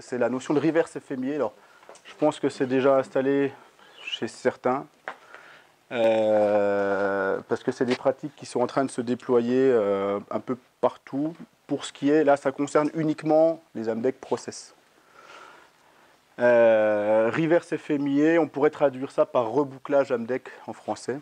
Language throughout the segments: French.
C'est la notion de reverse FMIA. Alors, je pense que c'est déjà installé chez certains, parce que c'est des pratiques qui sont en train de se déployer un peu partout. Pour ce qui est, là, ça concerne uniquement les Amdec Process. Reverse FMIA, on pourrait traduire ça par rebouclage Amdec en français.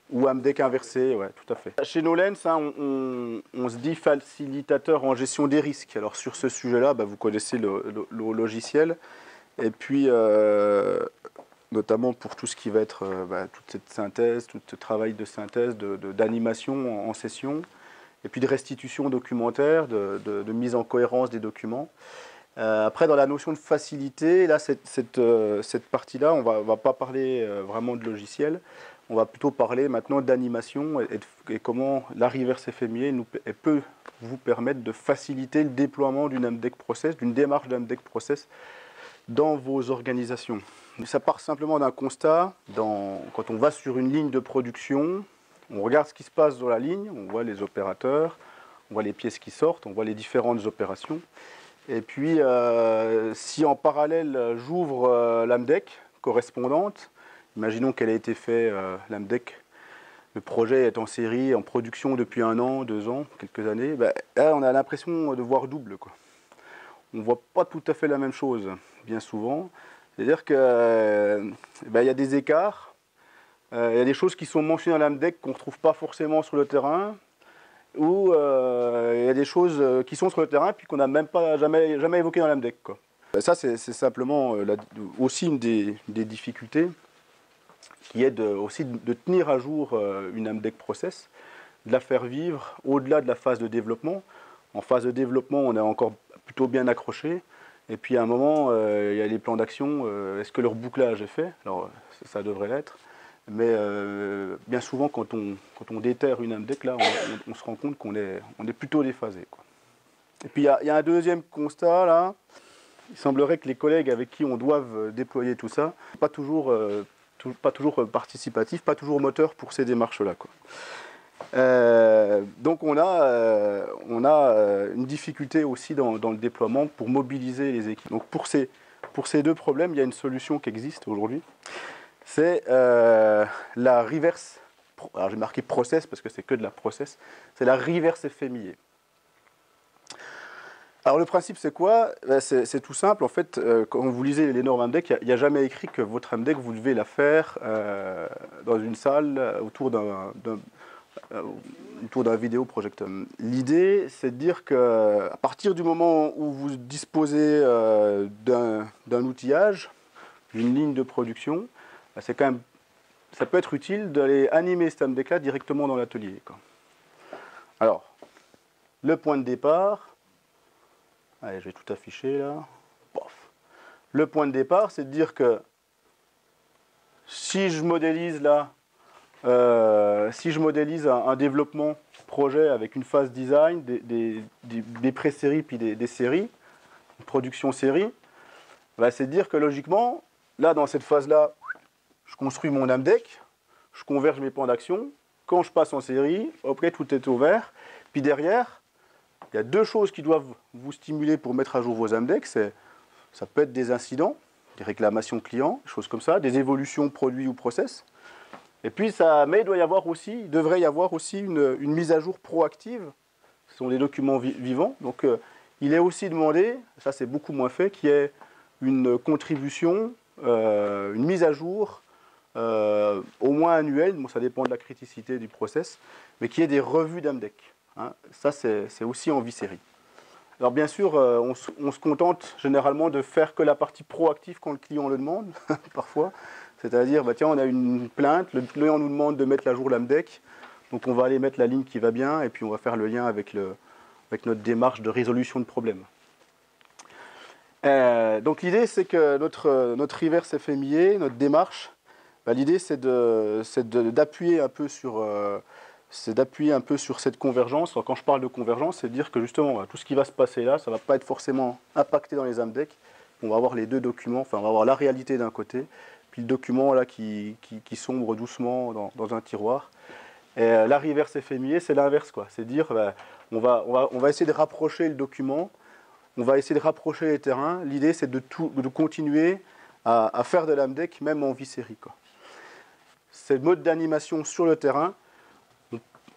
Ou Amdec inversé, ouais, tout à fait. Chez Nolens, hein, on se dit facilitateur en gestion des risques. Alors sur ce sujet-là, vous connaissez le logiciel. Et puis, notamment pour tout ce qui va être toute cette synthèse, tout ce travail de synthèse, d'animation en session, et puis de restitution documentaire, de mise en cohérence des documents. Après, dans la notion de facilité, là, cette partie-là, on va pas parler vraiment de logiciel. On va plutôt parler maintenant d'animation et comment la reverse FMIA peut vous permettre de faciliter le déploiement d'une Amdec Process, d'une démarche d'Amdec Process dans vos organisations. Ça part simplement d'un constat. Quand on va sur une ligne de production, on regarde ce qui se passe dans la ligne, on voit les opérateurs, on voit les pièces qui sortent, on voit les différentes opérations. Et puis, si en parallèle, j'ouvre l'Amdec correspondante, imaginons qu'elle a été faite, l'Amdec, le projet est en série, en production depuis 1 an, 2 ans, quelques années, là, on a l'impression de voir double, quoi. On ne voit pas tout à fait la même chose, bien souvent. C'est-à-dire qu'il y a des écarts, il y a des choses qui sont mentionnées dans l'Amdec qu'on ne retrouve pas forcément sur le terrain, ou il y a des choses qui sont sur le terrain puis qu'on n'a même pas jamais évoquées dans l'Amdec, quoi. Ça, c'est simplement aussi une des difficultés qui est aussi de tenir à jour une Amdec Process, de la faire vivre au-delà de la phase de développement. En phase de développement, on est encore plutôt bien accroché. Et puis à un moment, il y a les plans d'action. Est-ce que leur bouclage est fait? Alors, ça devrait l'être. Mais bien souvent, quand on déterre une Amdec, là, on se rend compte qu'on est plutôt déphasé, quoi. Et puis il y a un deuxième constat, là. Il semblerait que les collègues avec qui on doive déployer tout ça, pas toujours participatif, pas toujours moteur pour ces démarches-là, quoi. Donc on a une difficulté aussi dans le déploiement pour mobiliser les équipes. Donc pour ces deux problèmes, il y a une solution qui existe aujourd'hui. C'est la reverse, alors j'ai marqué process parce que c'est que de la process, c'est la reverse FMIA. Alors le principe c'est quoi? C'est tout simple, en fait, quand vous lisez les normes Amdec, il n'y a jamais écrit que votre Amdec, vous devez la faire dans une salle autour d'un vidéoprojecteur. L'idée, c'est de dire qu'à partir du moment où vous disposez d'un outillage, d'une ligne de production, c'est quand même, ça peut être utile d'aller animer cet Amdec-là directement dans l'atelier, quoi. Alors, le point de départ, allez, je vais tout afficher là. Pof. Le point de départ, c'est de dire que si je modélise là, un développement projet avec une phase design, des pré-séries puis des séries, une production série, c'est de dire que logiquement, là dans cette phase-là, je construis mon Amdec, je converge mes plans d'action. Quand je passe en série, après tout est ouvert. Puis derrière, il y a 2 choses qui doivent vous stimuler pour mettre à jour vos Amdec. Ça peut être des incidents, des réclamations clients, des choses comme ça, des évolutions produits ou process. Et puis mais il devrait y avoir aussi une mise à jour proactive. Ce sont des documents vivants. Donc il est aussi demandé, ça c'est beaucoup moins fait, qu'il y ait une contribution, une mise à jour, au moins annuelle, bon, ça dépend de la criticité du process, mais qu'il y ait des revues d'Amdec. Hein. Ça c'est aussi en vie-série. Alors bien sûr, on se contente généralement de faire que la partie proactive quand le client le demande, parfois. C'est-à-dire, tiens, on a une plainte, le client nous demande de mettre à jour l'Amdec, donc on va aller mettre la ligne qui va bien, et puis on va faire le lien avec notre démarche de résolution de problème. Donc l'idée, c'est que notre reverse FMIA, notre démarche, l'idée, c'est d'appuyer un peu sur cette convergence. Alors, quand je parle de convergence, c'est de dire que justement, tout ce qui va se passer là, ça ne va pas être forcément impacté dans les Amdec. On va avoir les 2 documents, enfin on va avoir la réalité d'un côté, puis le document là qui sombre doucement dans un tiroir. Et la reverse FMIA, c'est l'inverse, quoi. C'est dire, on va essayer de rapprocher le document on va essayer de rapprocher les terrains. L'idée, c'est de continuer à faire de l'AMDEC, même en vie série, quoi. Ces modes d'animation sur le terrain,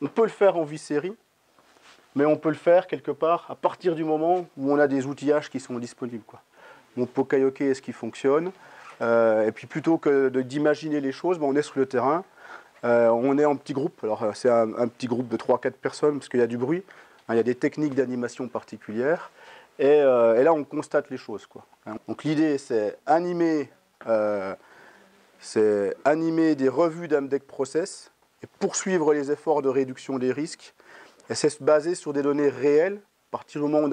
on peut le faire en vie série, mais on peut le faire quelque part à partir du moment où on a des outillages qui sont disponibles, quoi. Mon Pokayoke, est-ce qu'il fonctionne? Et puis plutôt que d'imaginer les choses, on est sur le terrain, on est en petit groupe. Alors c'est un petit groupe de 3-4 personnes parce qu'il y a du bruit, hein, il y a des techniques d'animation particulières. Et là, on constate les choses, quoi. Donc l'idée, c'est animer des revues d'AMDEC Process et poursuivre les efforts de réduction des risques. Et c'est se baser sur des données réelles. À partir du moment où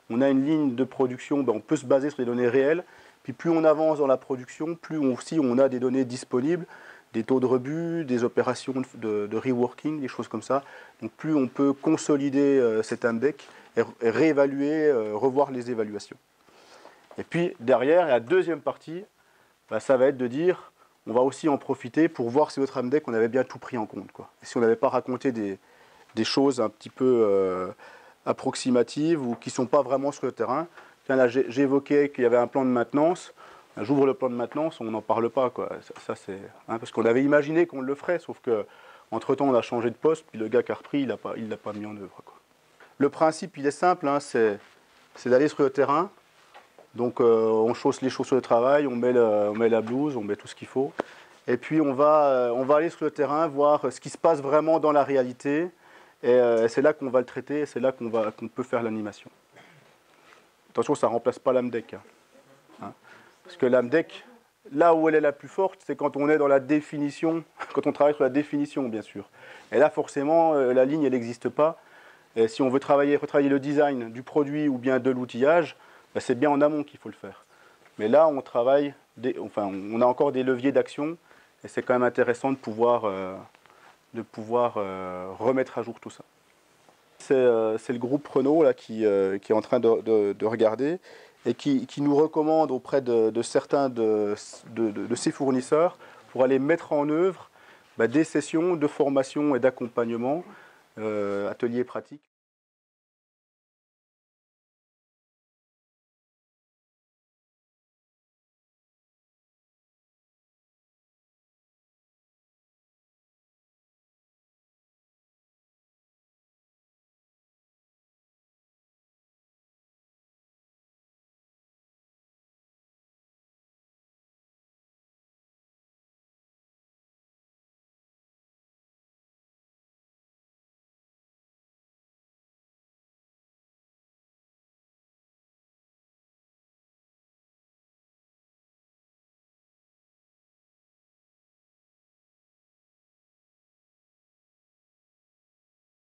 on a une ligne de production, on peut se baser sur des données réelles. Puis plus on avance dans la production, plus on a des données disponibles, des taux de rebut, des opérations de reworking, des choses comme ça. Donc plus on peut consolider cet AMDEC et réévaluer, revoir les évaluations. Et puis derrière, la deuxième partie, ça va être de dire, on va aussi en profiter pour voir si notre AMDEC, on avait bien tout pris en compte, quoi. Et si on n'avait pas raconté des choses un petit peu approximatives ou qui ne sont pas vraiment sur le terrain. Tiens, là, j'évoquais qu'il y avait un plan de maintenance. J'ouvre le plan de maintenance, on n'en parle pas, quoi. Ça c'est, hein, parce qu'on avait imaginé qu'on le ferait, sauf qu'entre-temps, on a changé de poste, puis le gars qui a repris, il ne l'a pas mis en œuvre, quoi. Le principe, il est simple, hein, c'est d'aller sur le terrain. Donc on chausse les chaussures de travail, on met la blouse, on met tout ce qu'il faut. Et puis on va aller sur le terrain, voir ce qui se passe vraiment dans la réalité. Et c'est là qu'on va le traiter, et c'est là qu'on peut faire l'animation. Attention, ça ne remplace pas l'AMDEC. Hein. Parce que l'AMDEC, là où elle est la plus forte, c'est quand on est dans la définition, quand on travaille sur la définition, bien sûr. Et là, forcément, la ligne, elle n'existe pas. Et si on veut retravailler le design du produit ou bien de l'outillage, c'est bien en amont qu'il faut le faire. Mais là, on travaille, on a encore des leviers d'action, et c'est quand même intéressant de pouvoir remettre à jour tout ça. C'est le groupe Renault là, qui est en train de regarder et qui nous recommande auprès de certains de ses fournisseurs pour aller mettre en œuvre des sessions de formation et d'accompagnement, ateliers pratiques.